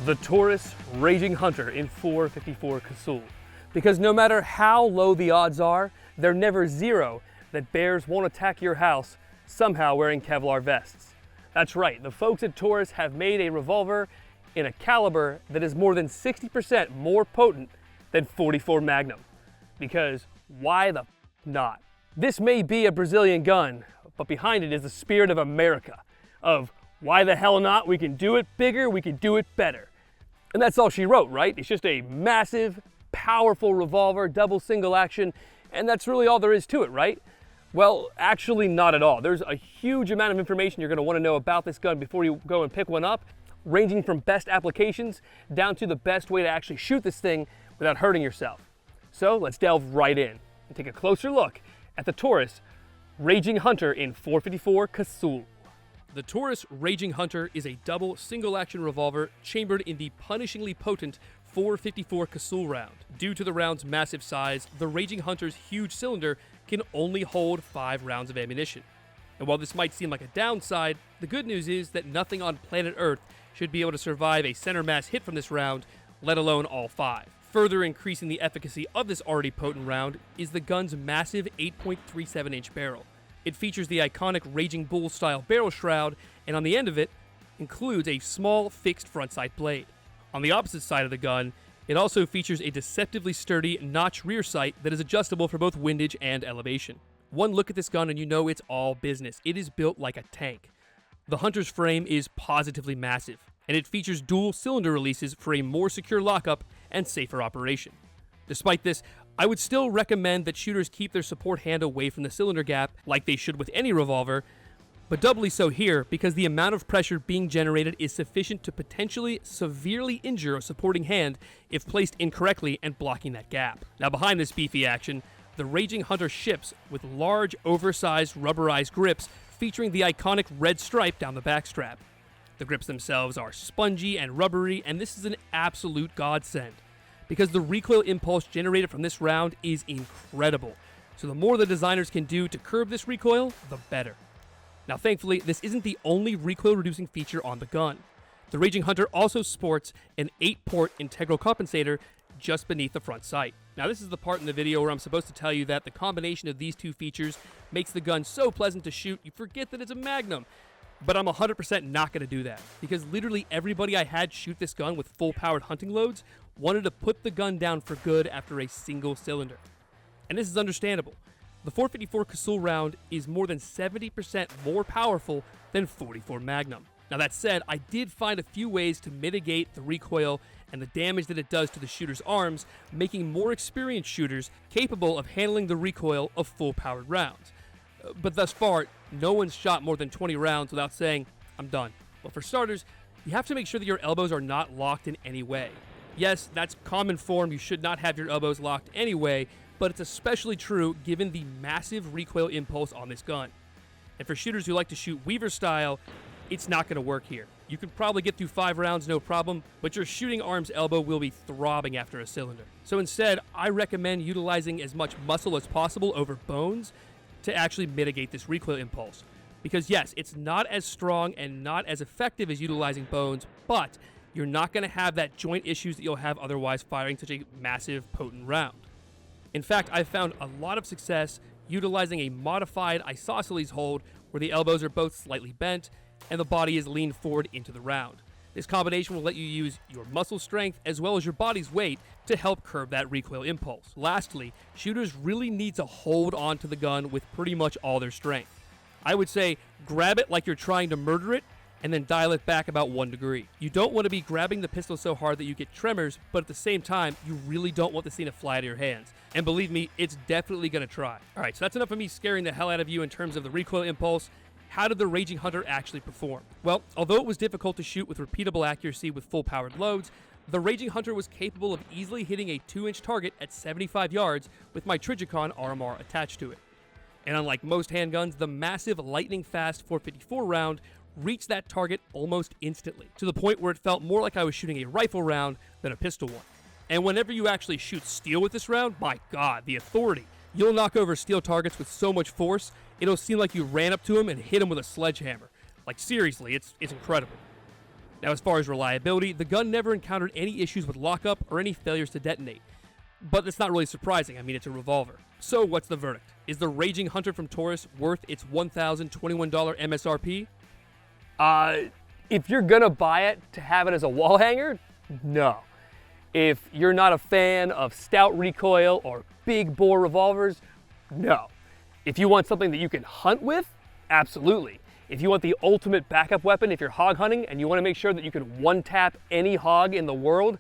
The Taurus Raging Hunter in 454 Casull. Because no matter how low the odds are, they're never zero that bears won't attack your house somehow wearing Kevlar vests. That's right, the folks at Taurus have made a revolver in a caliber that is more than 60% more potent than .44 Magnum. Because why the not? This may be a Brazilian gun, but behind it is the spirit of America, of why the hell not? We can do it bigger, we can do it better. And that's all she wrote, right? It's just a massive, powerful revolver, double single action, and that's really all there is to it, right? Well, actually not at all. There's a huge amount of information you're gonna wanna know about this gun before you go and pick one up, ranging from best applications down to the best way to actually shoot this thing without hurting yourself. So let's delve right in and take a closer look at the Taurus Raging Hunter in 454 Casull. The Taurus Raging Hunter is a double single-action revolver chambered in the punishingly potent 454 Casull round. Due to the round's massive size, the Raging Hunter's huge cylinder can only hold 5 rounds of ammunition. And while this might seem like a downside, the good news is that nothing on planet Earth should be able to survive a center mass hit from this round, let alone all 5. Further increasing the efficacy of this already potent round is the gun's massive 8.37-inch barrel. It features the iconic Raging Bull style barrel shroud, and on the end of it includes a small fixed front sight blade. On the opposite side of the gun, it also features a deceptively sturdy notch rear sight that is adjustable for both windage and elevation. One look at this gun and you know it's all business. It is built like a tank. The Hunter's frame is positively massive, and it features dual cylinder releases for a more secure lockup and safer operation. Despite this, I would still recommend that shooters keep their support hand away from the cylinder gap like they should with any revolver, but doubly so here because the amount of pressure being generated is sufficient to potentially severely injure a supporting hand if placed incorrectly and blocking that gap. Now behind this beefy action, the Raging Hunter ships with large oversized rubberized grips featuring the iconic red stripe down the backstrap. The grips themselves are spongy and rubbery, and this is an absolute godsend, because the recoil impulse generated from this round is incredible. So the more the designers can do to curb this recoil, the better. Now thankfully, this isn't the only recoil reducing feature on the gun. The Raging Hunter also sports an 8-port integral compensator just beneath the front sight. Now this is the part in the video where I'm supposed to tell you that the combination of these two features makes the gun so pleasant to shoot you forget that it's a Magnum. But I'm 100% not going to do that, because literally everybody I had shoot this gun with full-powered hunting loads wanted to put the gun down for good after a single cylinder. And this is understandable. The 454 Casull round is more than 70% more powerful than .44 Magnum. Now that said, I did find a few ways to mitigate the recoil and the damage that it does to the shooter's arms, making more experienced shooters capable of handling the recoil of full-powered rounds. But thus far, no one's shot more than 20 rounds without saying, I'm done. Well, for starters, you have to make sure that your elbows are not locked in any way. Yes, that's common form, you should not have your elbows locked anyway, but it's especially true given the massive recoil impulse on this gun. And for shooters who like to shoot Weaver style, it's not going to work here. You can probably get through 5 rounds no problem, but your shooting arm's elbow will be throbbing after a cylinder. So instead, I recommend utilizing as much muscle as possible over bones to actually mitigate this recoil impulse. Because yes, it's not as strong and not as effective as utilizing bones, but you're not going to have that joint issues that you'll have otherwise firing such a massive, potent round. In fact, I've found a lot of success utilizing a modified isosceles hold where the elbows are both slightly bent and the body is leaned forward into the round. This combination will let you use your muscle strength as well as your body's weight to help curb that recoil impulse. Lastly, shooters really need to hold on to the gun with pretty much all their strength. I would say grab it like you're trying to murder it and then dial it back about 1 degree. You don't want to be grabbing the pistol so hard that you get tremors, but at the same time, you really don't want this thing to fly out of your hands. And believe me, it's definitely going to try. Alright, so that's enough of me scaring the hell out of you in terms of the recoil impulse. How did the Raging Hunter actually perform? Well, although it was difficult to shoot with repeatable accuracy with full-powered loads, the Raging Hunter was capable of easily hitting a 2-inch target at 75 yards with my Trijicon RMR attached to it. And unlike most handguns, the massive lightning-fast 454 round reached that target almost instantly, to the point where it felt more like I was shooting a rifle round than a pistol one. And whenever you actually shoot steel with this round, my god, the authority. You'll knock over steel targets with so much force, it'll seem like you ran up to him and hit him with a sledgehammer. Like seriously, it's incredible. Now, as far as reliability, the gun never encountered any issues with lockup or any failures to detonate. But that's not really surprising. I mean, it's a revolver. So what's the verdict? Is the Raging Hunter from Taurus worth its $1,021 MSRP? If you're gonna buy it to have it as a wall hanger, no. If you're not a fan of stout recoil or big bore revolvers, no. If you want something that you can hunt with, absolutely. If you want the ultimate backup weapon if you're hog hunting and you want to make sure that you can one-tap any hog in the world,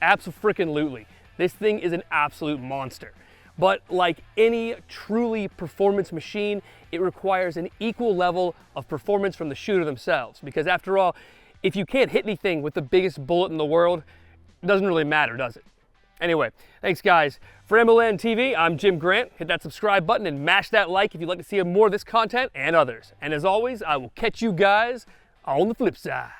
abso-freaking-lutely. This thing is an absolute monster. But like any truly performance machine, it requires an equal level of performance from the shooter themselves. Because after all, if you can't hit anything with the biggest bullet in the world, it doesn't really matter, does it? Anyway, thanks guys. For AmmoLand TV, I'm Jim Grant. Hit that subscribe button and mash that like if you'd like to see more of this content and others. And as always, I will catch you guys on the flip side.